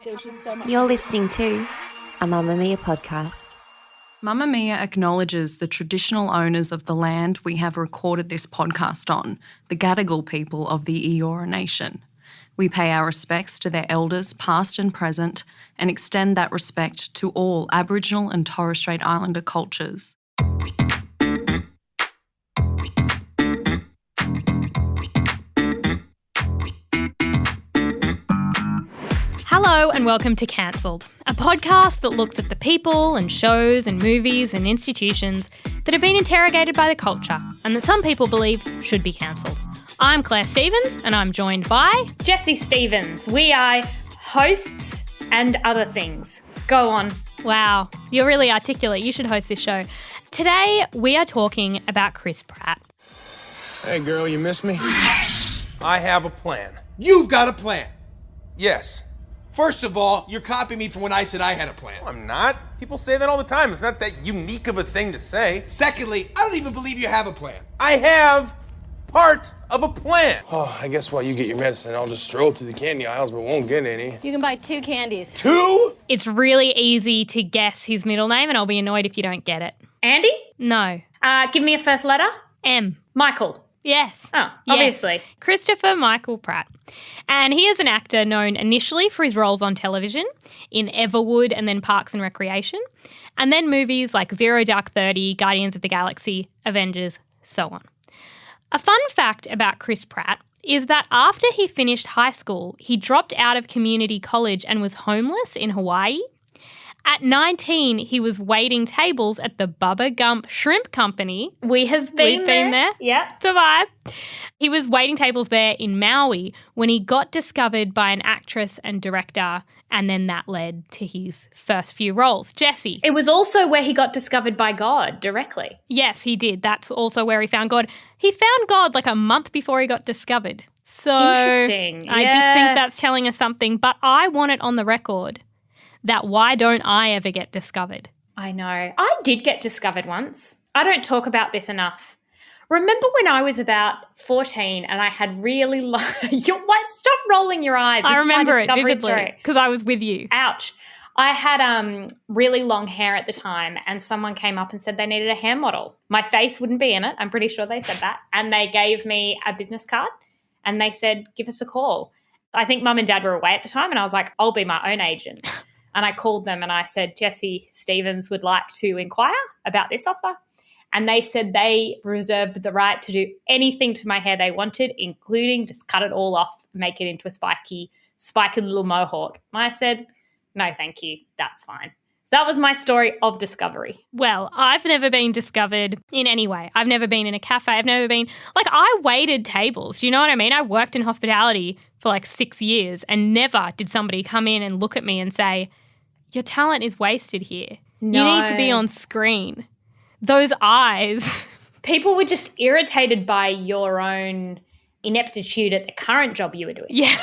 There's just so much. You're listening to a Mamamia podcast. Mamamia acknowledges the traditional owners of the land we have recorded this podcast on, the Gadigal people of the Eora Nation. We pay our respects to their elders, past and present, and extend that respect to all Aboriginal and Torres Strait Islander cultures. Hello and welcome to Cancelled, a podcast that looks at the people and shows and movies and institutions that have been interrogated by the culture and that some people believe should be cancelled. I'm Claire Stevens and I'm joined by Jessie Stevens. We are hosts and other things. Go on. Wow, you're really articulate. You should host this show. Today we are talking about Chris Pratt. Hey girl, you miss me? I have a plan. You've got a plan. Yes. First of all, you're copying me from when I said I had a plan. No, I'm not. People say that all the time. It's not that unique of a thing to say. Secondly, I don't even believe you have a plan. I have part of a plan. Oh, I guess while you get your medicine, I'll just stroll through the candy aisles, but won't get any. You can buy 2 candies. 2? It's really easy to guess his middle name and I'll be annoyed if you don't get it. Andy? No. Give me a first letter. M. Michael. Yes. Oh, Yes. obviously. Christopher Michael Pratt. And he is an actor known initially for his roles on television in Everwood and then Parks and Recreation, and then movies like Zero Dark 30, Guardians of the Galaxy, Avengers, so on. A fun fact about Chris Pratt is that after he finished high school, he dropped out of community college and was homeless in Hawaii. At 19, he was waiting tables at the Bubba Gump Shrimp Company. We've been there. Yeah. It's a vibe. He was waiting tables there in Maui when he got discovered by an actress and director, and then that led to his first few roles. Jessie. It was also where he got discovered by God directly. Yes, he did. That's also where he found God. He found God like a month before he got discovered. So Interesting. I just think that's telling us something, but I want it on the record that why don't I ever get discovered? I know. I did get discovered once. I don't talk about this enough. Remember when I was about 14 and I had really long... Stop rolling your eyes. I This is my remember it discovery vividly story. because I was with you. Ouch. I had really long hair at the time and someone came up and said they needed a hair model. My face wouldn't be in it. I'm pretty sure they said that. And they gave me a business card and they said, give us a call. I think mum and dad were away at the time and I was like, I'll be my own agent. And I called them and I said, Jessie Stevens would like to inquire about this offer. And they said they reserved the right to do anything to my hair they wanted, including just cut it all off, make it into a spiky little mohawk. And I said, no, thank you. That's fine. So that was my story of discovery. Well, I've never been discovered in any way. I've never been in a cafe. I've never been... I waited tables. Do you know what I mean? I worked in hospitality for 6 years and never did somebody come in and look at me and say, your talent is wasted here. No. You need to be on screen. Those eyes. People were just irritated by your own ineptitude at the current job you were doing. Yeah.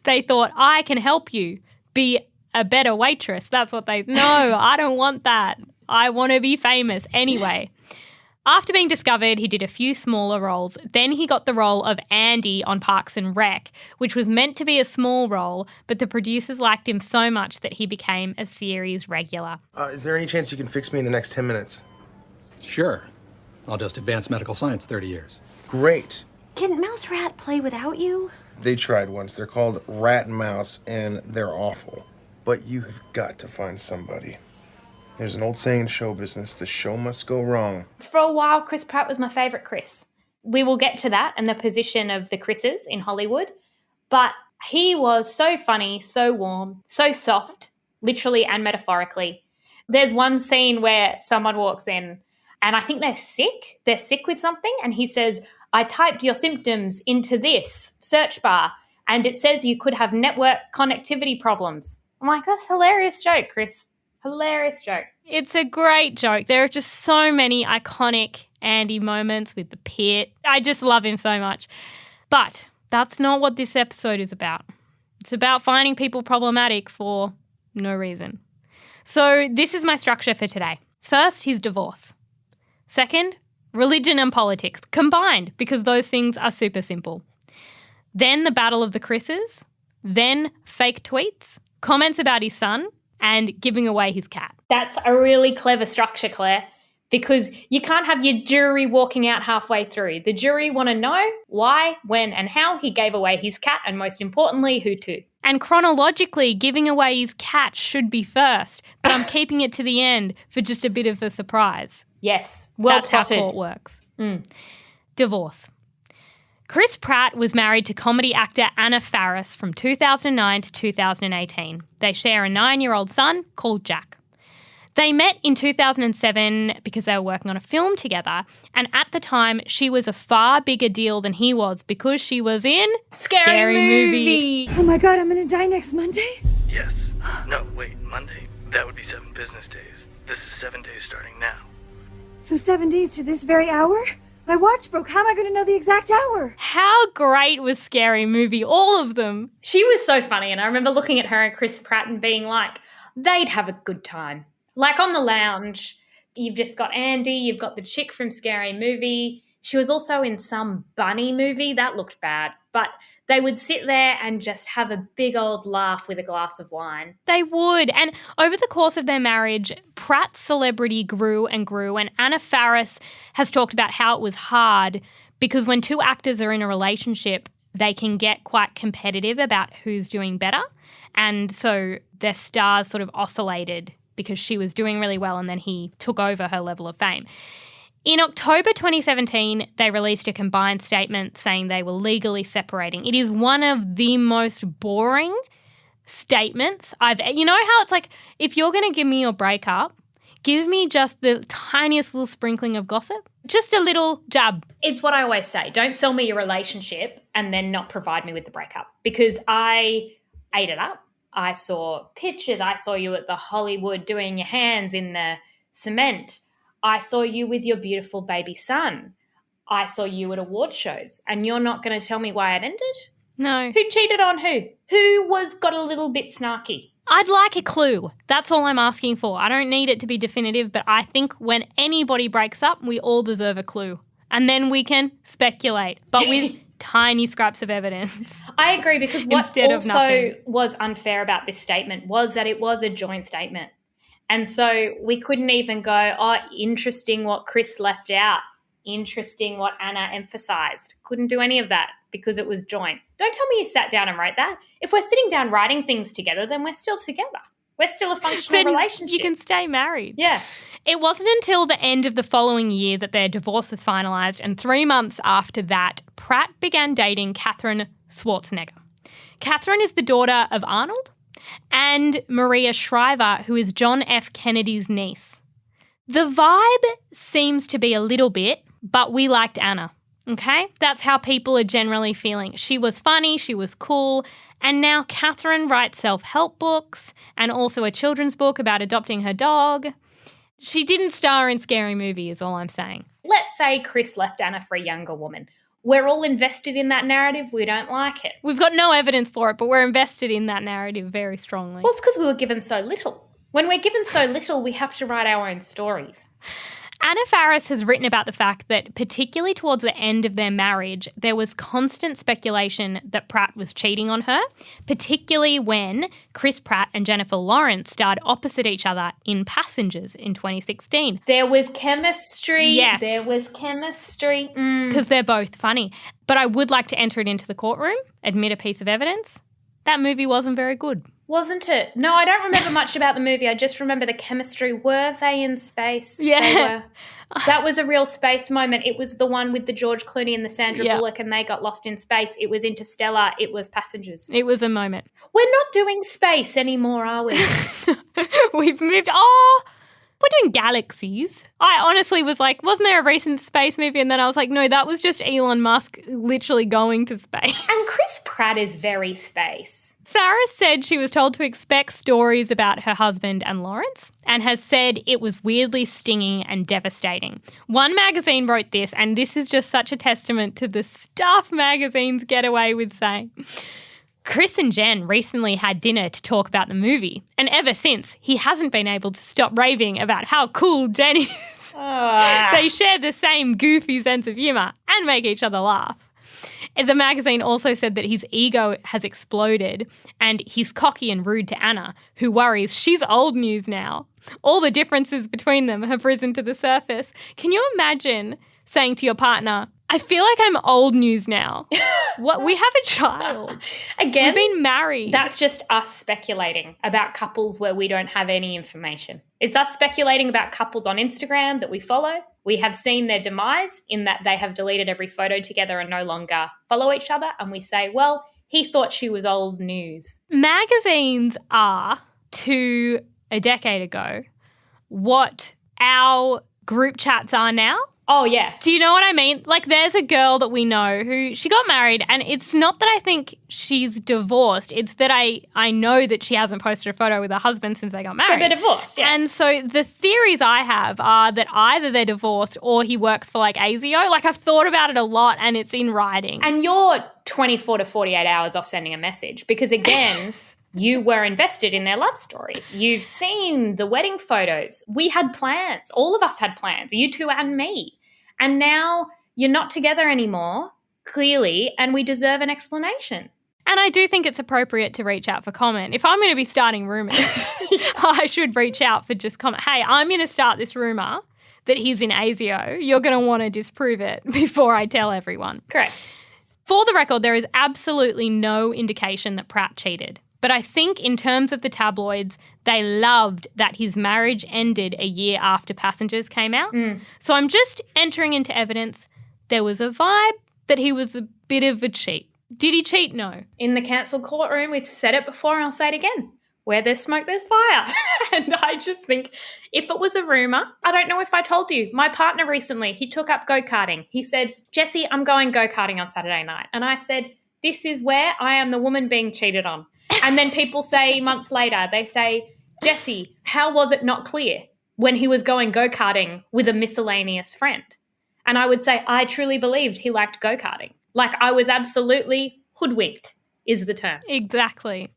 They thought, I can help you be a better waitress. That's what they... No, I don't want that. I want to be famous anyway. After being discovered, he did a few smaller roles. Then he got the role of Andy on Parks and Rec, which was meant to be a small role, but the producers liked him so much that he became a series regular. Is there any chance you can fix me in the next 10 minutes? Sure. I'll just advance medical science 30 years. Great. Can Mouse Rat play without you? They tried once. They're called Rat and Mouse, and they're awful. But you have got to find somebody. There's an old saying in show business, the show must go wrong. For a while, Chris Pratt was my favourite Chris. We will get to that and the position of the Chris's in Hollywood. But he was so funny, so warm, so soft, literally and metaphorically. There's one scene where someone walks in and I think they're sick. They're sick with something. And he says, I typed your symptoms into this search bar and it says you could have network connectivity problems. I'm like, that's a hilarious joke, Chris. Hilarious joke. It's a great joke. There are just so many iconic Andy moments with the pit. I just love him so much. But that's not what this episode is about. It's about finding people problematic for no reason. So this is my structure for today. First, his divorce. Second, religion and politics combined because those things are super simple. Then the battle of the Chris's. then fake tweets, comments about his son, and giving away his cat. That's a really clever structure, Claire, because you can't have your jury walking out halfway through. The jury want to know why, when, and how he gave away his cat, and most importantly, who to. And chronologically, giving away his cat should be first, but I'm keeping it to the end for just a bit of a surprise. Yes, well That's plotted. how court works. Divorce. Chris Pratt was married to comedy actor Anna Faris from 2009 to 2018. They share a 9-year-old son called Jack. They met in 2007 because they were working on a film together, and at the time she was a far bigger deal than he was because she was in Scary movie. Oh my god, I'm gonna die next Monday? Yes. No, wait, Monday. That would be 7 business days. This is 7 days starting now. So 7 days to this very hour? My watch broke. How am I gonna know the exact hour? How great was Scary Movie? All of them. She was so funny, and I remember looking at her and Chris Pratt and being like, they'd have a good time. Like on the lounge, you've just got Andy, you've got the chick from Scary Movie. She was also in some bunny movie. That looked bad. But they would sit there and just have a big old laugh with a glass of wine. They would. And over the course of their marriage, Pratt's celebrity grew and grew. And Anna Faris has talked about how it was hard because when two actors are in a relationship, they can get quite competitive about who's doing better. And so their stars sort of oscillated because she was doing really well and then he took over her level of fame. In October 2017, they released a combined statement saying they were legally separating. It is one of the most boring statements you know how it's like, if you're going to give me your breakup, give me just the tiniest little sprinkling of gossip. Just a little jab. It's what I always say. Don't sell me your relationship and then not provide me with the breakup, because I ate it up. I saw pictures. I saw you at the Hollywood doing your hands in the cement. I saw you with your beautiful baby son. I saw you at award shows, and you're not going to tell me why it ended? No. Who cheated on who? Who got a little bit snarky? I'd like a clue. That's all I'm asking for. I don't need it to be definitive, but I think when anybody breaks up, we all deserve a clue. And then we can speculate, but with tiny scraps of evidence. I agree, because what Instead of also nothing. was unfair about this statement was that it was a joint statement. And so we couldn't even go, oh, interesting what Chris left out, interesting what Anna emphasised. Couldn't do any of that because it was joint. Don't tell me you sat down and wrote that. If we're sitting down writing things together, then we're still together. We're still a functional relationship. You can stay married. Yeah. It wasn't until the end of the following year that their divorce was finalised, and 3 months after that, Pratt began dating Catherine Schwarzenegger. Catherine is the daughter of Arnold and Maria Shriver, who is John F. Kennedy's niece. The vibe seems to be a little bit, but we liked Anna, okay? That's how people are generally feeling. She was funny, she was cool, and now Catherine writes self-help books and also a children's book about adopting her dog. She didn't star in Scary Movie is all I'm saying. Let's say Chris left Anna for a younger woman. We're all invested in that narrative. We don't like it. We've got no evidence for it, but we're invested in that narrative very strongly. Well, it's because we were given so little. When we're given so little, we have to write our own stories. Anna Faris has written about the fact that particularly towards the end of their marriage, there was constant speculation that Pratt was cheating on her, particularly when Chris Pratt and Jennifer Lawrence starred opposite each other in Passengers in 2016. There was chemistry. Yes. There was chemistry. Because they're both funny. But I would like to enter it into the courtroom, admit a piece of evidence. That movie wasn't very good. Wasn't it? No, I don't remember much about the movie. I just remember the chemistry. Were they in space? Yeah. They were. That was a real space moment. It was the one with the George Clooney and the Sandra Bullock, and they got lost in space. It was Interstellar. It was Passengers. It was a moment. We're not doing space anymore, are we? We've moved. Oh, we're doing galaxies. I honestly was like, wasn't there a recent space movie? And then I was like, no, that was just Elon Musk literally going to space. And Chris Pratt is very space. Faris said she was told to expect stories about her husband and Lawrence, and has said it was weirdly stinging and devastating. One magazine wrote this, and this is just such a testament to the stuff magazines get away with saying. Chris and Jen recently had dinner to talk about the movie, and ever since, he hasn't been able to stop raving about how cool Jen is. They share the same goofy sense of humour and make each other laugh. The magazine also said that his ego has exploded and he's cocky and rude to Anna, who worries she's old news now. All the differences between them have risen to the surface. Can you imagine saying to your partner, I feel like I'm old news now. What? We have a child. Again, we've been married. That's just us speculating about couples where we don't have any information. It's us speculating about couples on Instagram that we follow. We have seen their demise in that they have deleted every photo together and no longer follow each other. And we say, well, he thought she was old news. Magazines are, to a decade ago, what our group chats are now. Oh, yeah. Do you know what I mean? Like, there's a girl that we know who, she got married, and it's not that I think she's divorced. It's that I know that she hasn't posted a photo with her husband since they got married. So they're divorced, yeah. And so the theories I have are that either they're divorced or he works for, like, ASIO. Like, I've thought about it a lot, and it's in writing. And you're 24 to 48 hours off sending a message because, again, you were invested in their love story. You've seen the wedding photos. We had plans. All of us had plans, you two and me. And now you're not together anymore, clearly, and we deserve an explanation. And I do think it's appropriate to reach out for comment. If I'm going to be starting rumours, I should reach out for just comment. Hey, I'm going to start this rumour that he's in ASIO. You're going to want to disprove it before I tell everyone. Correct. For the record, there is absolutely no indication that Pratt cheated. But I think in terms of the tabloids, they loved that his marriage ended a year after Passengers came out. So I'm just entering into evidence there was a vibe that he was a bit of a cheat. Did he cheat? No. In the Cancelled Courtroom, we've said it before and I'll say it again. Where there's smoke, there's fire. And I just think if it was a rumour, I don't know if I told you, my partner recently, he took up go-karting. He said, Jessie, I'm going go-karting on Saturday night. And I said, this is where I am the woman being cheated on. And then people say months later, they say, Jessie, how was it not clear when he was going go-karting with a miscellaneous friend? And I would say, I truly believed he liked go-karting. Like I was absolutely hoodwinked is the term. Exactly.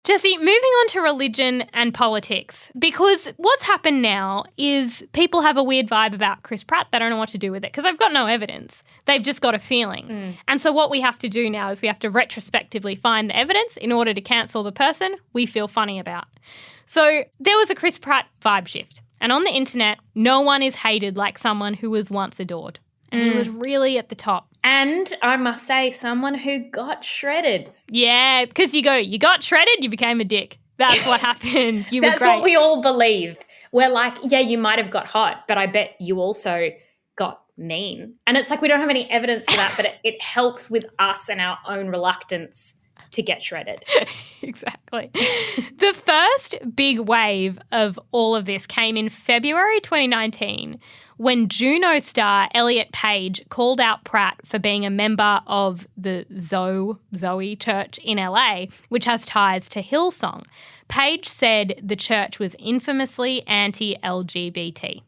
Jessie, moving on to religion and politics, because what's happened now is people have a weird vibe about Chris Pratt. They don't know what to do with it because they've got no evidence. They've just got a feeling. And so what we have to do now is we have to retrospectively find the evidence in order to cancel the person we feel funny about. So there was a Chris Pratt vibe shift. And on the internet, no one is hated like someone who was once adored. And he was really at the top. And I must say, someone who got shredded. Yeah, because you got shredded, you became a dick. That's what happened. You were That's great. what we all believe. We're like, yeah, you might have got hot, but I bet you also got mean. And it's like we don't have any evidence for that, but it helps with us and our own reluctance to get shredded. Exactly. The first big wave of all of this came in February 2019 when Juno star Elliot Page called out Pratt for being a member of the Zoe Church in LA, which has ties to Hillsong. Page said the church was infamously anti-LGBT.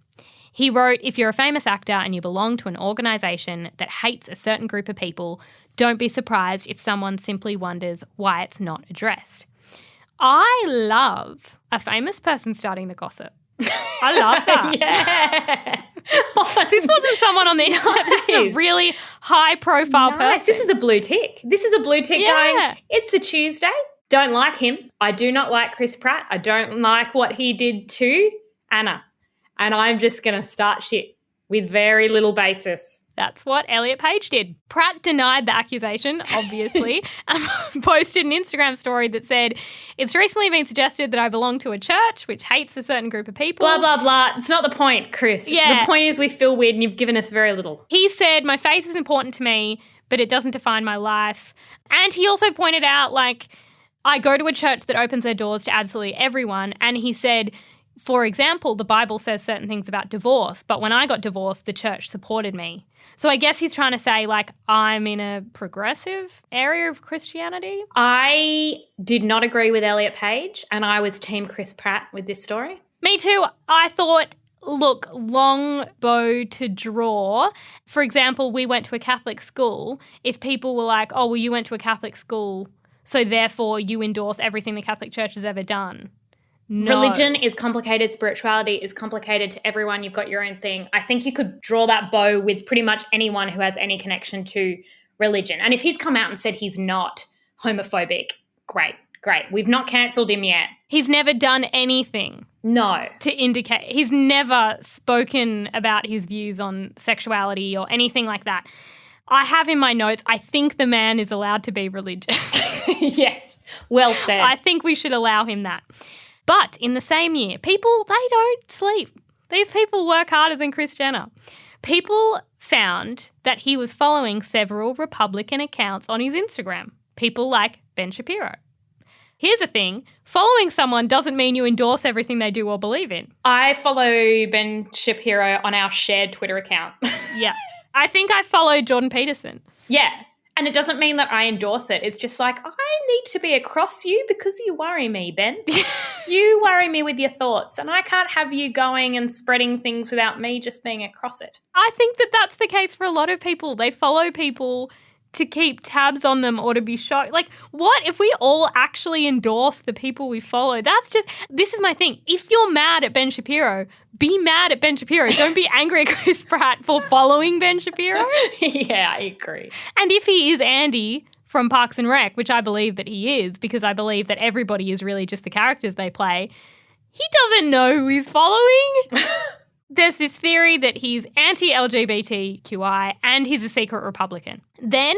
He wrote, if you're a famous actor and you belong to an organisation that hates a certain group of people, don't be surprised if someone simply wonders why it's not addressed. I love a famous person starting the gossip. I love that. Yeah. This wasn't someone on the internet. This is a really high-profile person. This is the blue tick. This is a blue tick going, it's a Tuesday. Don't like him. I do not like Chris Pratt. I don't like what he did to Anna. And I'm just going to start shit with very little basis. That's what Elliot Page did. Pratt denied the accusation, obviously, and posted an Instagram story that said, it's recently been suggested that I belong to a church which hates a certain group of people. Blah, blah, blah. It's not the point, Chris. Yeah. The point is we feel weird and you've given us very little. He said, my faith is important to me, but it doesn't define my life. And he also pointed out, like, I go to a church that opens their doors to absolutely everyone. And he said, for example, the Bible says certain things about divorce, but when I got divorced, the church supported me. So I guess he's trying to say, like, I'm in a progressive area of Christianity. I did not agree with Elliot Page, and I was team Chris Pratt with this story. Me too. I thought, look, long bow to draw. For example, we went to a Catholic school. If people were like, oh, well, you went to a Catholic school, so therefore you endorse everything the Catholic Church has ever done, No. Religion is complicated. Spirituality is complicated to everyone. You've got your own thing. I think you could draw that bow with pretty much anyone who has any connection to religion. And if he's come out and said he's not homophobic, great. We've not cancelled him yet. He's never done anything. No. To indicate. He's never spoken about his views on sexuality or anything like that. I have in my notes, I think the man is allowed to be religious. Yes. Well said. I think we should allow him that. But in the same year, people, they don't sleep. These people work harder than Kris Jenner. People found that he was following several Republican accounts on his Instagram. People like Ben Shapiro. Here's the thing, following someone doesn't mean you endorse everything they do or believe in. I follow Ben Shapiro on our shared Twitter account. Yeah. I think I follow Jordan Peterson. Yeah. And it doesn't mean that I endorse it. It's just like, I need to be across you because you worry me, Ben. You worry me with your thoughts, and I can't have you going and spreading things without me just being across it. I think that that's the case for a lot of people. They follow people to keep tabs on them or to be shocked. Like, what if we all actually endorse the people we follow? This is my thing. If you're mad at Ben Shapiro, be mad at Ben Shapiro. Don't be angry at Chris Pratt for following Ben Shapiro. Yeah, I agree. And if he is Andy from Parks and Rec, which I believe that he is, because I believe that everybody is really just the characters they play, he doesn't know who he's following. There's this theory that he's anti-LGBTQI and he's a secret Republican. Then,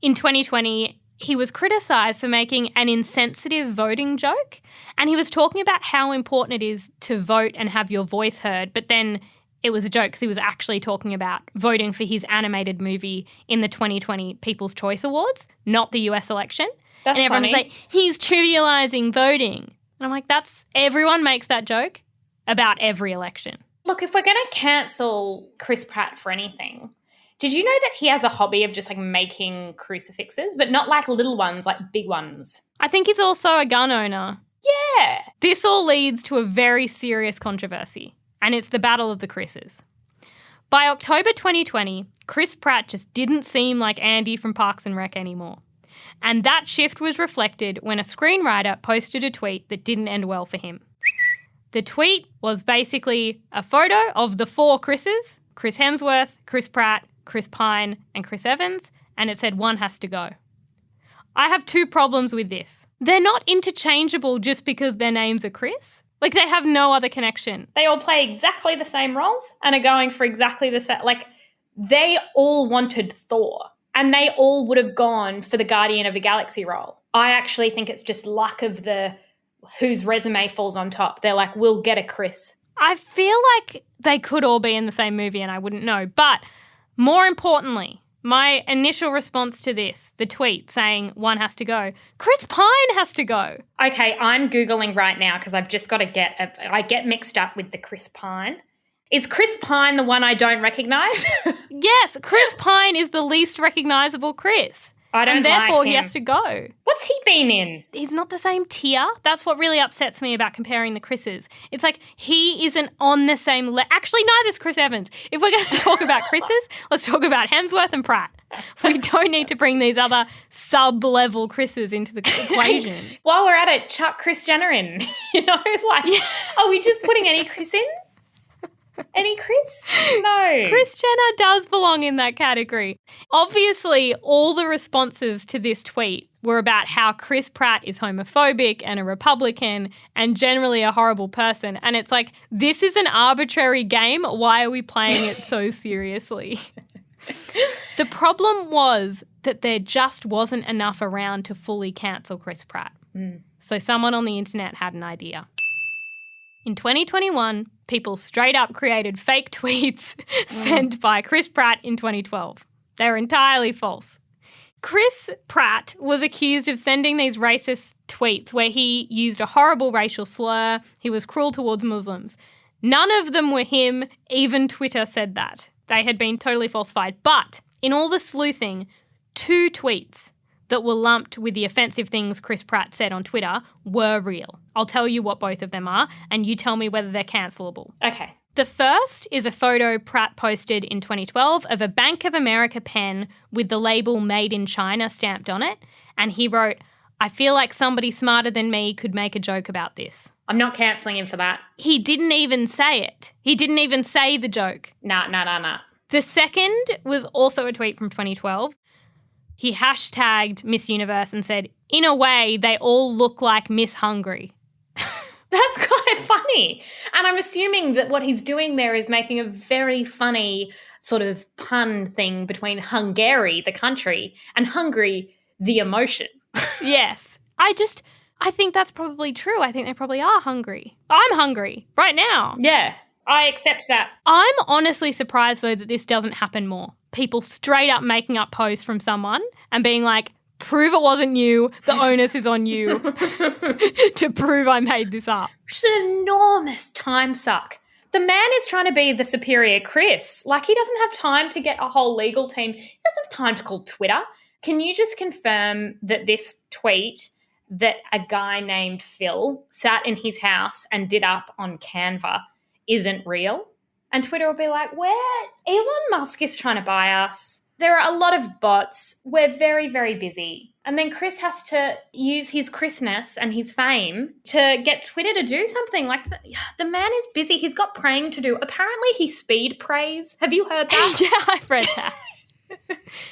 in 2020, he was criticised for making an insensitive voting joke, and he was talking about how important it is to vote and have your voice heard, but then it was a joke because he was actually talking about voting for his animated movie in the 2020 People's Choice Awards, not the US election. That's and everyone was funny. like, he's trivialising voting. And I'm like, everyone makes that joke about every election. Look, if we're going to cancel Chris Pratt for anything, did you know that he has a hobby of just like making crucifixes, but not like little ones, like big ones? I think he's also a gun owner. Yeah. This all leads to a very serious controversy, and it's the Battle of the Chris's. By October 2020, Chris Pratt just didn't seem like Andy from Parks and Rec anymore. And that shift was reflected when a screenwriter posted a tweet that didn't end well for him. The tweet was basically a photo of the 4 Chris's, Chris Hemsworth, Chris Pratt, Chris Pine, and Chris Evans, and it said one has to go. I have 2 problems with this. They're not interchangeable just because their names are Chris. Like, they have no other connection. They all play exactly the same roles and are going for exactly the same. Like, they all wanted Thor, and they all would have gone for the Guardian of the Galaxy role. I actually think it's just luck of the whose resume falls on top. They're like, we'll get a Chris. I feel like they could all be in the same movie and I wouldn't know. But more importantly, my initial response to this, the tweet saying one has to go, Chris Pine has to go. Okay, I'm Googling right now because I've just got to I get mixed up with the Chris Pine. Is Chris Pine the one I don't recognise? Yes, Chris Pine is the least recognisable Chris. I don't and therefore like him. He has to go. What's he been in? He's not the same tier. That's what really upsets me about comparing the Chris's. It's like he isn't on the same Actually, neither's Chris Evans. If we're going to talk about Chris's, let's talk about Hemsworth and Pratt. We don't need to bring these other sub-level Chris's into the equation. While we're at it, chuck Kris Jenner in. Are we just putting any Chris in? Any Chris? No. Kris Jenner does belong in that category. Obviously, all the responses to this tweet were about how Chris Pratt is homophobic and a Republican and generally a horrible person. And it's like, this is an arbitrary game. Why are we playing it so seriously? The problem was that there just wasn't enough around to fully cancel Chris Pratt. So someone on the internet had an idea. In 2021, people straight up created fake tweets sent by Chris Pratt in 2012. They're entirely false. Chris Pratt was accused of sending these racist tweets where he used a horrible racial slur. He was cruel towards Muslims. None of them were him. Even Twitter said that. They had been totally falsified. But in all the sleuthing, 2 tweets that were lumped with the offensive things Chris Pratt said on Twitter were real. I'll tell you what both of them are, and you tell me whether they're cancelable. Okay. The first is a photo Pratt posted in 2012 of a Bank of America pen with the label Made in China stamped on it, and he wrote, I feel like somebody smarter than me could make a joke about this. I'm not cancelling him for that. He didn't even say it. He didn't even say the joke. Nah. The second was also a tweet from 2012. He hashtagged Miss Universe and said, in a way, they all look like Miss Hungry. That's quite funny. And I'm assuming that what he's doing there is making a very funny sort of pun thing between Hungary, the country, and hungry, the emotion. Yes. I think that's probably true. I think they probably are hungry. I'm hungry right now. Yeah, I accept that. I'm honestly surprised, though, that this doesn't happen more. People straight up making up posts from someone and being like, prove it wasn't you, the onus is on you to prove I made this up. It's an enormous time suck. The man is trying to be the superior Chris. Like, he doesn't have time to get a whole legal team. He doesn't have time to call Twitter. Can you just confirm that this tweet that a guy named Phil sat in his house and did up on Canva isn't real? And Twitter will be like, where? Elon Musk is trying to buy us. There are a lot of bots. We're very, very busy. And then Chris has to use his Chrisness and his fame to get Twitter to do something. Like, the man is busy. He's got praying to do. Apparently he speed prays. Have you heard that? Yeah, I've read that.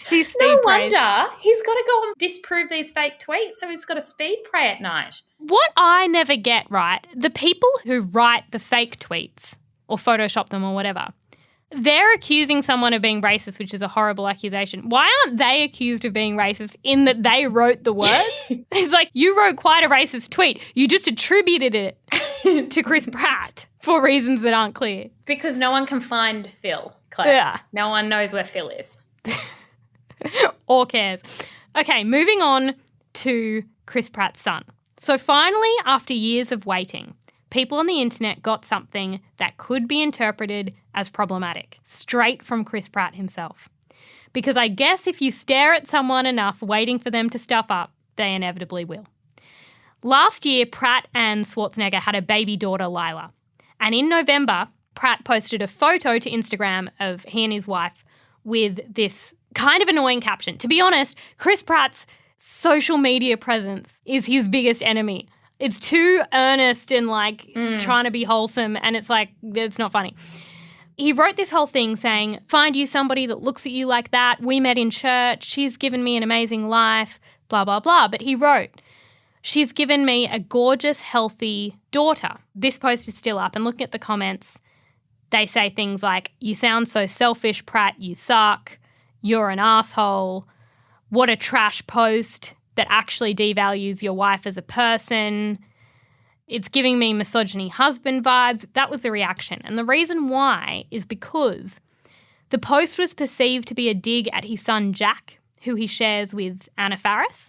He's speed No prays. wonder he's got to go and disprove these fake tweets, so he's got to speed pray at night. What I never get, right, the people who write the fake tweets or Photoshop them or whatever, they're accusing someone of being racist, which is a horrible accusation. Why aren't they accused of being racist in that they wrote the words? It's like, you wrote quite a racist tweet. You just attributed it to Chris Pratt for reasons that aren't clear. Because no one can find Phil, Claire. Yeah. No one knows where Phil is. Or cares. Okay, moving on to Chris Pratt's son. So finally, after years of waiting, people on the internet got something that could be interpreted as problematic, straight from Chris Pratt himself. Because I guess if you stare at someone enough waiting for them to stuff up, they inevitably will. Last year, Pratt and Schwarzenegger had a baby daughter, Lila. And in November, Pratt posted a photo to Instagram of he and his wife with this kind of annoying caption. To be honest, Chris Pratt's social media presence is his biggest enemy. It's too earnest and trying to be wholesome, and it's like, it's not funny. He wrote this whole thing saying, find you somebody that looks at you like that. We met in church. She's given me an amazing life, blah, blah, blah. But he wrote, she's given me a gorgeous, healthy daughter. This post is still up, and looking at the comments, they say things like, you sound so selfish, Pratt, you suck. You're an asshole. What a trash post that actually devalues your wife as a person. It's giving me misogyny husband vibes. That was the reaction. And the reason why is because the post was perceived to be a dig at his son Jack, who he shares with Anna Faris.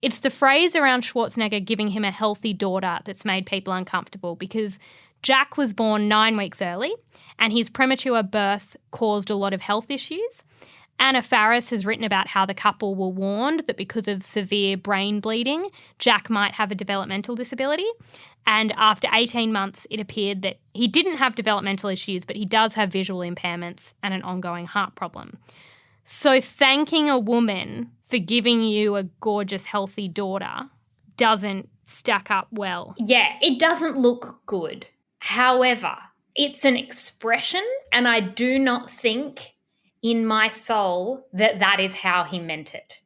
It's the phrase around Schwarzenegger giving him a healthy daughter that's made people uncomfortable because Jack was born 9 weeks early and his premature birth caused a lot of health issues. Anna Faris has written about how the couple were warned that because of severe brain bleeding, Jack might have a developmental disability. And after 18 months, it appeared that he didn't have developmental issues, but he does have visual impairments and an ongoing heart problem. So thanking a woman for giving you a gorgeous, healthy daughter doesn't stack up well. Yeah, it doesn't look good. However, it's an expression, and I do not think in my soul that that is how he meant it.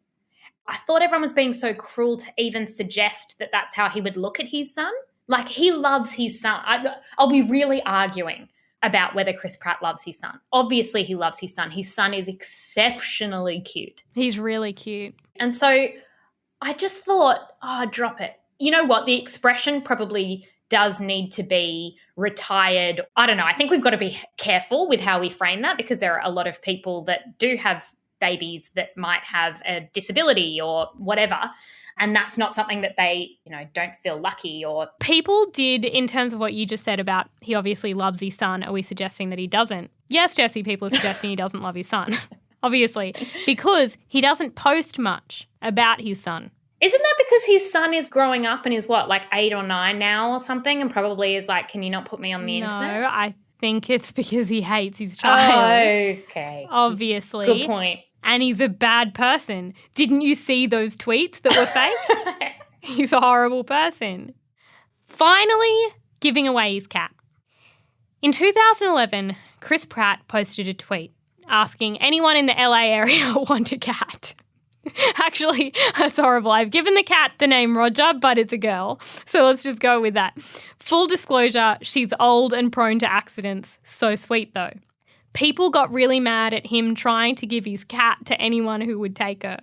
I thought everyone was being so cruel to even suggest that that's how he would look at his son. Like, he loves his son. I'll be really arguing about whether Chris Pratt loves his son. Obviously, he loves his son. His son is exceptionally cute. He's really cute. And so I just thought, drop it. You know what? The expression probably does need to be retired. I don't know. I think we've got to be careful with how we frame that because there are a lot of people that do have babies that might have a disability or whatever. And that's not something that they, don't feel lucky or... People did, in terms of what you just said about he obviously loves his son, are we suggesting that he doesn't? Yes, Jessie, people are suggesting he doesn't love his son, obviously, because he doesn't post much about his son. Isn't that because his son is growing up and is what, like 8 or 9 now or something, and probably is like, can you not put me on the internet? No, I think it's because he hates his child. Okay. Obviously. Good point. And he's a bad person. Didn't you see those tweets that were fake? He's a horrible person. Finally, giving away his cat. In 2011, Chris Pratt posted a tweet asking anyone in the LA area want a cat. Actually, that's horrible. I've given the cat the name Roger, but it's a girl. So let's just go with that. Full disclosure, she's old and prone to accidents. So sweet though. People got really mad at him trying to give his cat to anyone who would take her.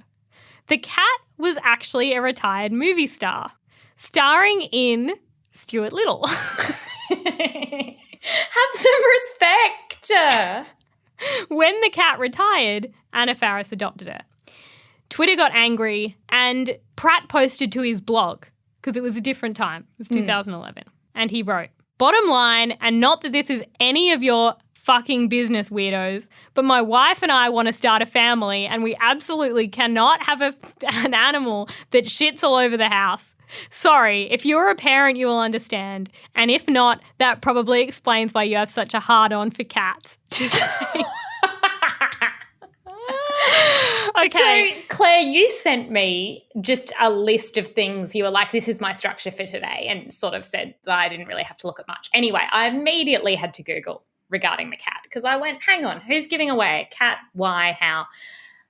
The cat was actually a retired movie star, starring in Stuart Little. Have some respect. When the cat retired, Anna Faris adopted her. Twitter got angry and Pratt posted to his blog because it was a different time. It was 2011. And he wrote, "Bottom line, and not that this is any of your fucking business, weirdos, but my wife and I want to start a family and we absolutely cannot have an animal that shits all over the house. Sorry, if you're a parent, you will understand. And if not, that probably explains why you have such a hard-on for cats." Just saying. Okay. So, Claire, you sent me just a list of things. You were like, this is my structure for today, and sort of said that I didn't really have to look at much. Anyway, I immediately had to Google regarding the cat because I went, hang on, who's giving away a cat? Why? How?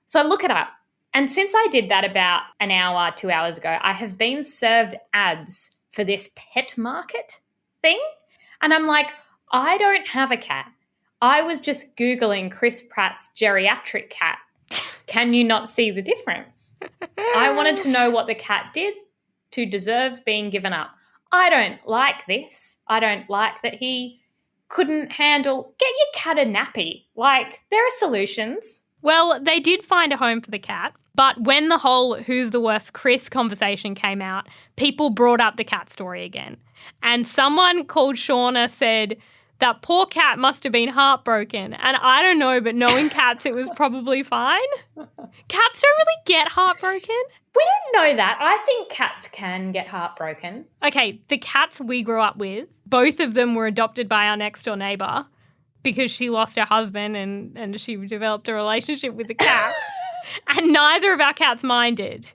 So I look it up. And since I did that about an hour, 2 hours ago, I have been served ads for this pet market thing. And I'm like, I don't have a cat. I was just Googling Chris Pratt's geriatric cat. Can you not see the difference? I wanted to know what the cat did to deserve being given up. I don't like this. I don't like that he couldn't handle. Get your cat a nappy. Like, there are solutions. Well, they did find a home for the cat, but when the whole who's the worst Chris conversation came out, people brought up the cat story again. And someone called Shauna said, that poor cat must have been heartbroken. And I don't know, but knowing cats, it was probably fine. Cats don't really get heartbroken. We don't know that. I think cats can get heartbroken. Okay, the cats we grew up with, both of them were adopted by our next door neighbour because she lost her husband and she developed a relationship with the cats. And neither of our cats minded.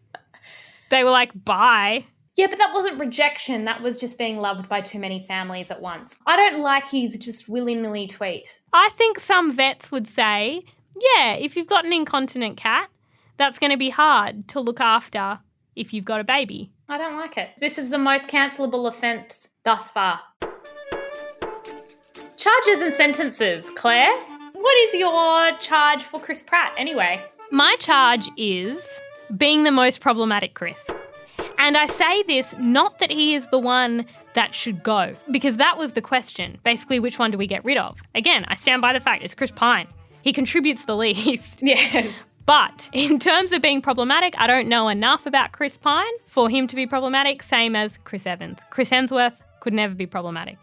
They were like, bye. Yeah, but that wasn't rejection. That was just being loved by too many families at once. I don't like his just willy-nilly tweet. I think some vets would say, yeah, if you've got an incontinent cat, that's going to be hard to look after if you've got a baby. I don't like it. This is the most cancelable offence thus far. Charges and sentences. Claire, what is your charge for Chris Pratt anyway? My charge is being the most problematic Chris. And I say this not that he is the one that should go, because that was the question. Basically, which one do we get rid of? Again, I stand by the fact it's Chris Pine. He contributes the least. Yes. But in terms of being problematic, I don't know enough about Chris Pine for him to be problematic, same as Chris Evans. Chris Hemsworth could never be problematic.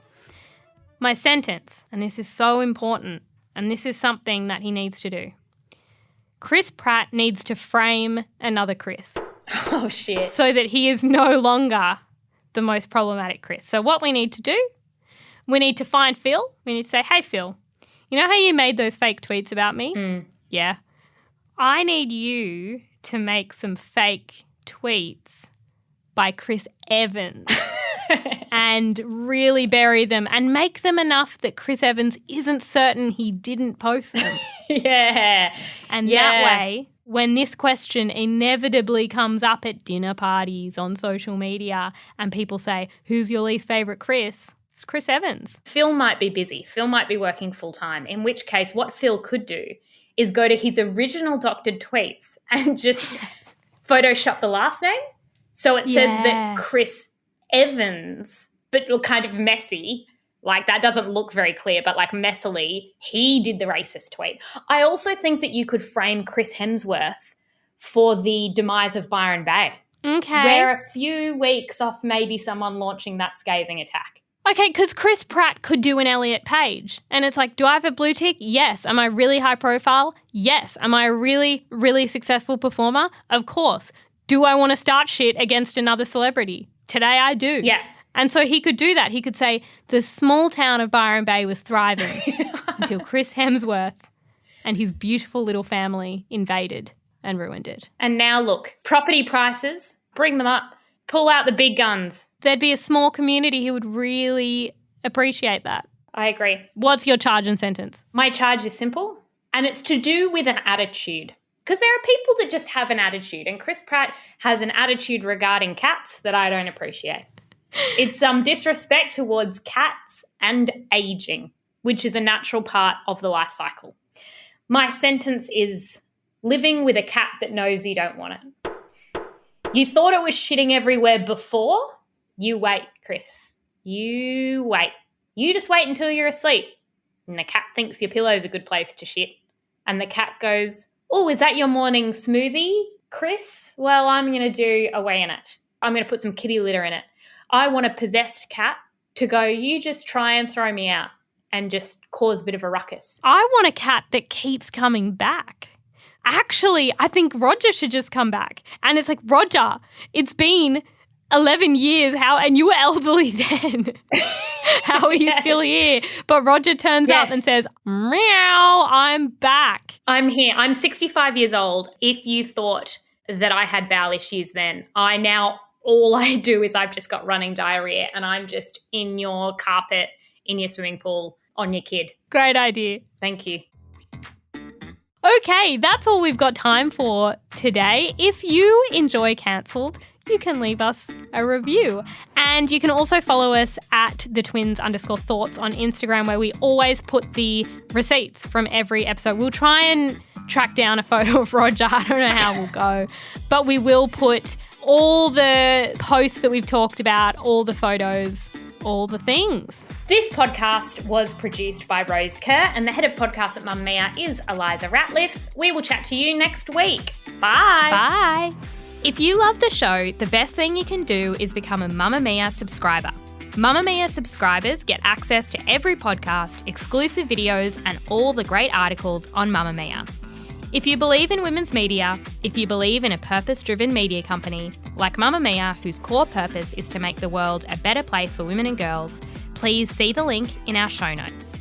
My sentence, and this is so important, and this is something that he needs to do. Chris Pratt needs to frame another Chris. Oh, shit. So that he is no longer the most problematic Chris. So what we need to do, we need to find Phil. We need to say, hey, Phil, you know how you made those fake tweets about me? Yeah. I need you to make some fake tweets by Chris Evans and really bury them and make them enough that Chris Evans isn't certain he didn't post them. Yeah. And that way, when this question inevitably comes up at dinner parties, on social media, and people say, who's your least favourite Chris? It's Chris Evans. Phil might be busy. Phil might be working full-time, in which case what Phil could do is go to his original doctored tweets and just Photoshop the last name. So it says that Chris Evans, but look kind of messy, like that doesn't look very clear, but like messily, he did the racist tweet. I also think that you could frame Chris Hemsworth for the demise of Byron Bay. Okay. We're a few weeks off maybe someone launching that scathing attack. Okay, because Chris Pratt could do an Elliot Page. And it's like, do I have a blue tick? Yes. Am I really high profile? Yes. Am I a really, really successful performer? Of course. Do I want to start shit against another celebrity? Today I do. Yeah. And so he could do that. He could say the small town of Byron Bay was thriving until Chris Hemsworth and his beautiful little family invaded and ruined it. And now look, property prices, bring them up. Pull out the big guns. There'd be a small community who would really appreciate that. I agree. What's your charge and sentence? My charge is simple, and it's to do with an attitude. Because there are people that just have an attitude, and Chris Pratt has an attitude regarding cats that I don't appreciate. It's some disrespect towards cats and aging, which is a natural part of the life cycle. My sentence is living with a cat that knows you don't want it. You thought it was shitting everywhere before? You wait, Chris. You wait. You just wait until you're asleep. And the cat thinks your pillow's a good place to shit. And the cat goes, oh, is that your morning smoothie, Chris? Well, I'm going to do a wee in it. I'm going to put some kitty litter in it. I want a possessed cat to go, you just try and throw me out and just cause a bit of a ruckus. I want a cat that keeps coming back. Actually, I think Roger should just come back. And it's like, Roger, it's been 11 years, and you were elderly then. How are you still here? But Roger turns up and says, meow, I'm back. I'm here. I'm 65 years old. If you thought that I had bowel issues then, all I do is I've just got running diarrhea and I'm just in your carpet, in your swimming pool, on your kid. Great idea. Thank you. Okay, that's all we've got time for today. If you enjoy Cancelled, you can leave us a review. And you can also follow us at @the_twins_thoughts on Instagram, where we always put the receipts from every episode. We'll try and track down a photo of Roger. I don't know how we'll go. But we will put all the posts that we've talked about, all the photos, all the things. This podcast was produced by Rose Kerr, and the head of podcast at Mamamia is Eliza Ratliff. We will chat to you next week. Bye. Bye. If you love the show, the best thing you can do is become a Mamamia subscriber. Mamamia subscribers get access to every podcast, exclusive videos, and all the great articles on Mamamia. If you believe in women's media, if you believe in a purpose-driven media company like Mamamia, whose core purpose is to make the world a better place for women and girls, please see the link in our show notes.